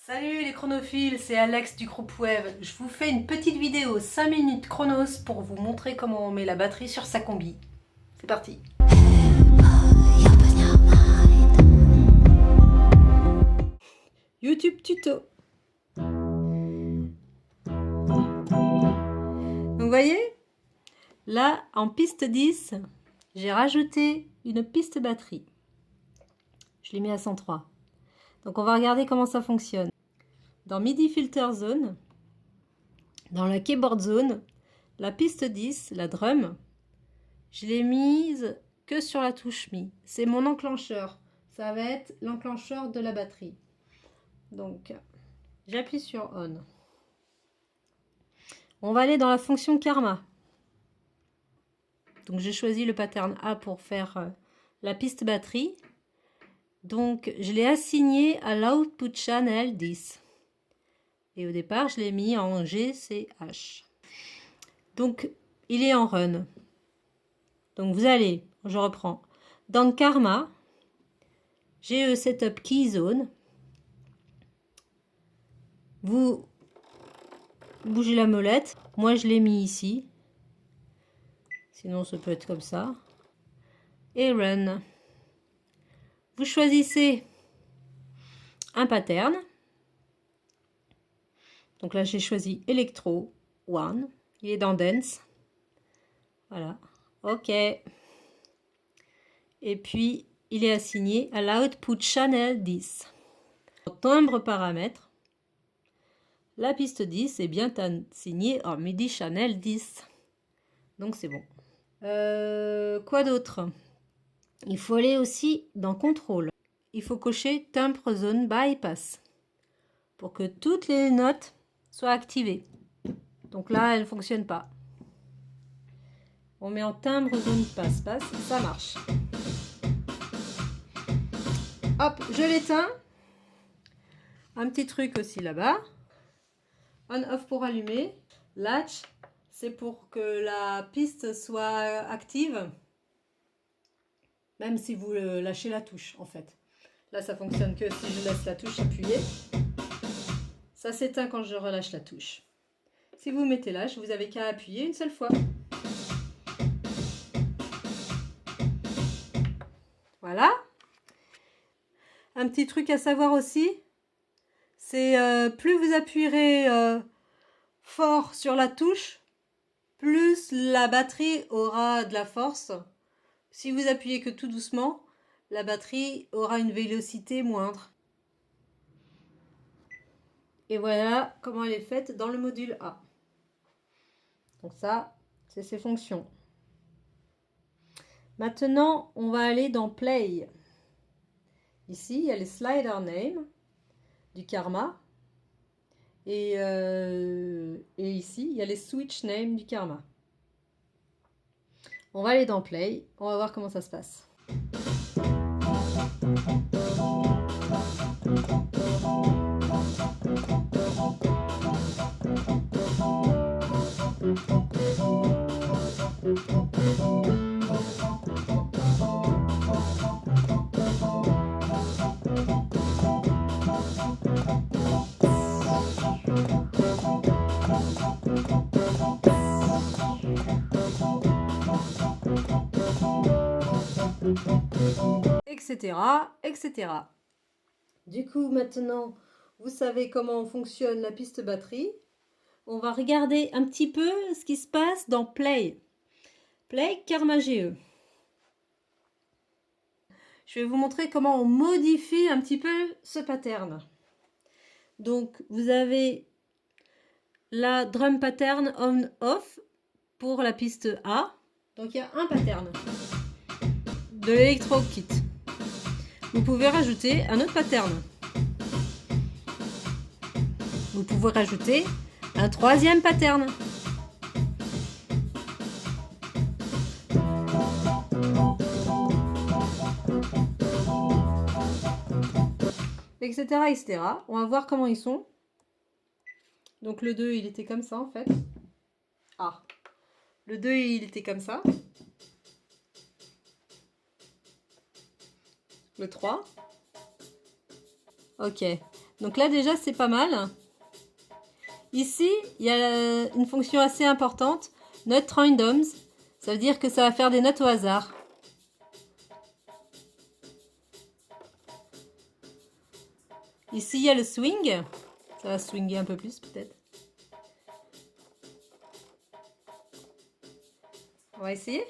Salut les chronophiles, c'est Alex du groupe Web. Je vous fais une petite vidéo 5 minutes chronos pour vous montrer comment on met la batterie sur sa combi. C'est parti. YouTube tuto. Donc vous voyez, là en piste 10, j'ai rajouté une piste batterie. Je l'ai mis à 103. Donc on va regarder comment ça fonctionne. Dans MIDI Filter Zone, dans la Keyboard Zone, la piste 10, la drum, je l'ai mise que sur la touche Mi. C'est mon enclencheur. Ça va être l'enclencheur de la batterie. Donc, j'appuie sur On. On va aller dans la fonction Karma. Donc, j'ai choisi le pattern A pour faire la piste batterie. Donc, je l'ai assigné à l'output channel 10. Et au départ, je l'ai mis en GCH. Donc, il est en run. Donc, vous allez, je reprends. Dans Karma, GE Setup Key Zone. Vous bougez la molette. Moi, je l'ai mis ici. Sinon, ça peut être comme ça. Et Run. Vous choisissez un pattern. Donc là, j'ai choisi Electro One. Il est dans Dance. Voilà. OK. Et puis, il est assigné à l'output channel 10. Timbre paramètres. La piste 10 est bien assignée en MIDI channel 10. Donc, c'est bon. Quoi d'autre? Il faut aller aussi dans Contrôle. Il faut cocher Timbre Zone Bypass pour que toutes les notes soient activées. Donc là, elle ne fonctionne pas. On met en timbre zone passe-passe, ça marche. Hop, je l'éteins. Un petit truc aussi là-bas. On-off pour allumer. Latch, c'est pour que la piste soit active. Même si vous lâchez la touche, en fait. Là, ça fonctionne que si je laisse la touche appuyée. Ça s'éteint quand je relâche la touche. Si vous mettez lâche, vous avez qu'à appuyer une seule fois. Voilà. Un petit truc à savoir aussi, c'est plus vous appuierez fort sur la touche, plus la batterie aura de la force. Si vous appuyez que tout doucement, la batterie aura une vélocité moindre. Et voilà comment elle est faite dans le module A. Donc ça, c'est ses fonctions. Maintenant, on va aller dans Play. Ici, il y a les slider name du Karma. Et ici, il y a les switch name du Karma. On va aller dans Play. On va voir comment ça se passe. Etc., etc. Du coup, maintenant, vous savez comment fonctionne la piste batterie. On va regarder un petit peu ce qui se passe dans Play. Play Karma GE. Je vais vous montrer comment on modifie un petit peu ce pattern. Donc, vous avez la drum pattern on-off pour la piste A. Donc, il y a un pattern de l'Electro Kit. Vous pouvez rajouter un autre pattern. Vous pouvez rajouter un troisième pattern. Etc., etc. On va voir comment ils sont. Donc le 2, il était comme ça en fait. Ah, le 2, il était comme ça. Le 3. Ok, donc là déjà c'est pas mal. Ici, il y a une fonction assez importante, note randoms. Ça veut dire que ça va faire des notes au hasard. Ici, il y a le swing. Ça va swinger un peu plus peut-être. On va essayer.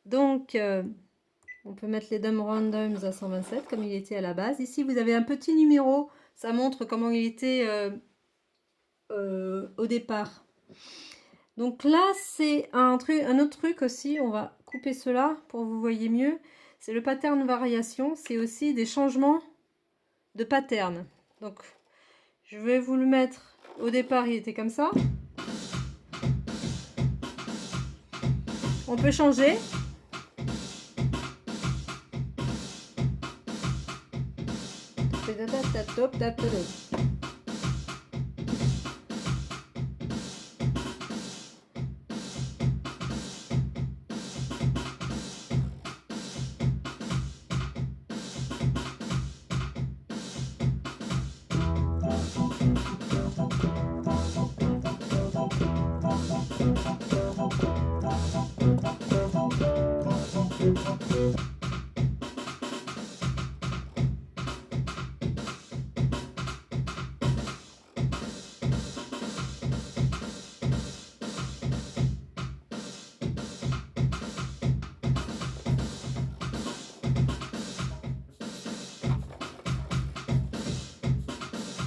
Donc, on peut mettre les dom randoms à 127 comme il était à la base. Ici, vous avez un petit numéro. Ça montre comment il était au départ. Donc là, c'est un autre truc aussi. On va couper cela pour que vous voyez mieux. C'est le pattern variation. C'est aussi des changements de pattern. Donc, je vais vous le mettre. Au départ, il était comme ça. On peut changer.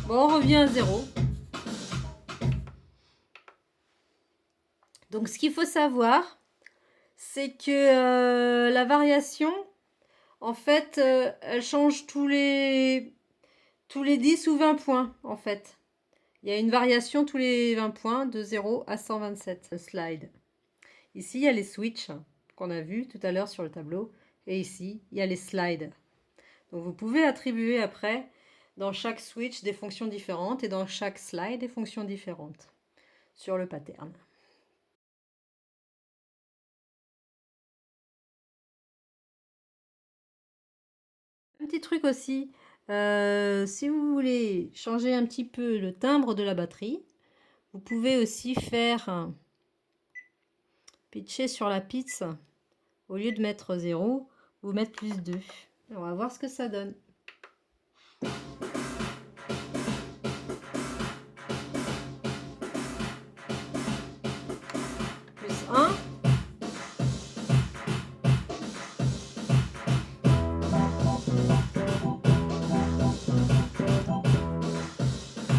Bon, on revient à 0. Donc, ce qu'il faut savoir, c'est que la variation, en fait, elle change tous les 10 ou 20 points, en fait. Il y a une variation tous les 20 points, de 0 à 127, slide. Ici, il y a les switches qu'on a vus tout à l'heure sur le tableau. Et ici, il y a les slides. Donc, vous pouvez attribuer après, dans chaque switch, des fonctions différentes et dans chaque slide, des fonctions différentes sur le pattern. Un petit truc aussi, si vous voulez changer un petit peu le timbre de la batterie, vous pouvez aussi faire pitcher sur la pizza. Au lieu de mettre 0, vous mettre plus 2. On va voir ce que ça donne. Plus 1.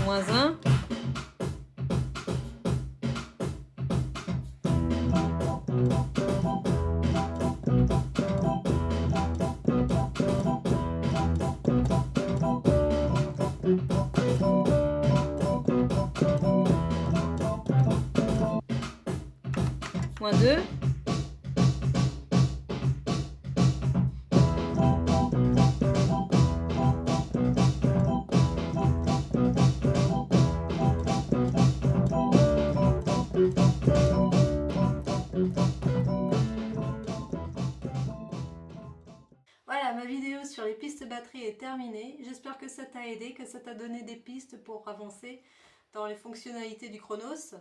Moins 1. Moins 2. Voilà, ma vidéo sur les pistes batterie est terminée. J'espère que ça t'a aidé, que ça t'a donné des pistes pour avancer dans les fonctionnalités du Chronos.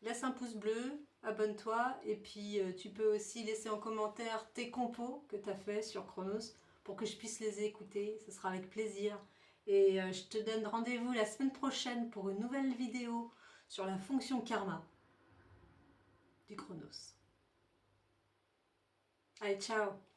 Laisse un pouce bleu, abonne-toi et puis tu peux aussi laisser en commentaire tes compos que tu as fait sur Chronos pour que je puisse les écouter, ce sera avec plaisir. Et je te donne rendez-vous la semaine prochaine pour une nouvelle vidéo sur la fonction karma du Chronos. Allez, ciao!